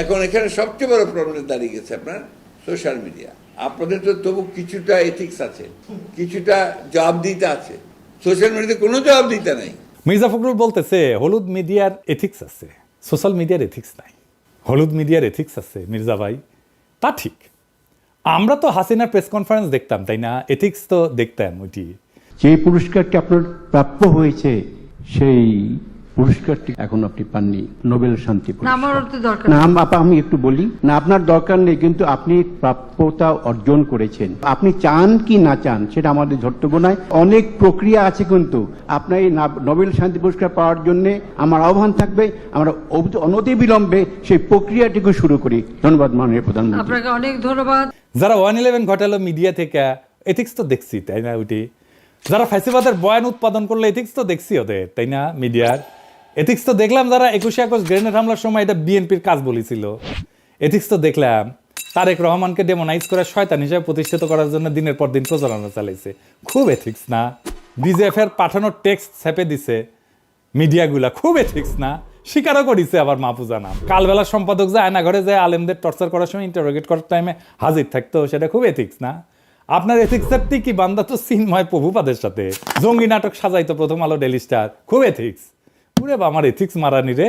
এখন এখানে সবচেয়ে বড় প্রবলেম দাঁড়িয়ে গেছে আপনার সোশ্যাল মিডিয়া। আপনাদের তো তবু কিছুটা এথিক্স আছে, কিছুটা জবাবদিহিতা আছে, সোশ্যাল মিডিয়াতে কোনো জবাবদিহিতা নাই। মির্জা ফখরুল বলতেছে হলুদ মিডিয়ার এথিক্স আছে, সোশ্যাল মিডিয়ার এথিক্স নাই। হলুদ মিডিয়ার এথিক্স আছে মির্জা ভাই, তা ঠিক। আমরা তো হাসিনার প্রেস কনফারেন্স দেখতাম, তাই না? এথিক্স তো দেখতাম। ওইটি যে পুরস্কারটি আপনার প্রাপ্য হয়েছে সেই পুরস্কারটি এখন আপনি পাননি, নোবেল শান্তি পুরস্কার। না আমি একটু বলি না, আপনার দরকার নেই, কিন্তু আপনি প্রাপ্যতা অর্জন করেছেন। আপনি চান কি না চান সেটা আমাদের ধর্তব্য নয়। অনেক প্রক্রিয়া আছে, কিন্তু আপনার এই নোবেল শান্তি পুরস্কার পাওয়ার জন্য আমার আহ্বান থাকবে, আমরা অনতিবিলম্বে সেই প্রক্রিয়াটিকে শুরু করি। ধন্যবাদ মাননীয় প্রধানমন্ত্রী। আপনাকে অনেক ধন্যবাদ। যারা 111 ঘটালো মিডিয়া থেকে, এথিক্স তো দেখছি, তাই না? ওইটি যারা ফ্যাসিবাদের বয়ান উৎপাদন করলো, এথিক্স তো দেখছি ওদের, তাই না? মিডিয়ার এথিক্স তো দেখলাম। যারা 21শে আগস্ট গ্রেনেড হামলার সময় এটা বিএনপির কাজ বলেছিল, এথিক্স তো দেখলাম। তারেক রহমানকে ডেমোনাইজ করে শয়তান হিসেবে প্রতিষ্ঠিত করার জন্য দিনের পর দিন প্রচারণা চালাইছে। খুব এথিক্স না? বিজেএফ এর পাঠানো টেক্সট ছেপে দিছে মিডিয়াগুলা, খুব এথিক্স না? স্বীকারও করেছে আবার মাহফুজা নাম। কালবেলা সম্পাদক যে আয়নাঘরে যায় আলেমদের টর্চার করার সময় ইন্টারোগেট করার টাইমে হাজির থাকতো, সেটা খুব এথিক্স না? আপনার এথিক্সের টিকি বান্ধা তো চিন্ময় প্রভুপাদের সাথে জঙ্গি নাটক সাজাইতো প্রথম আলো ডেলি স্টার, খুব এথিক্স। পুরে আমার এথিক্স মারানি রে।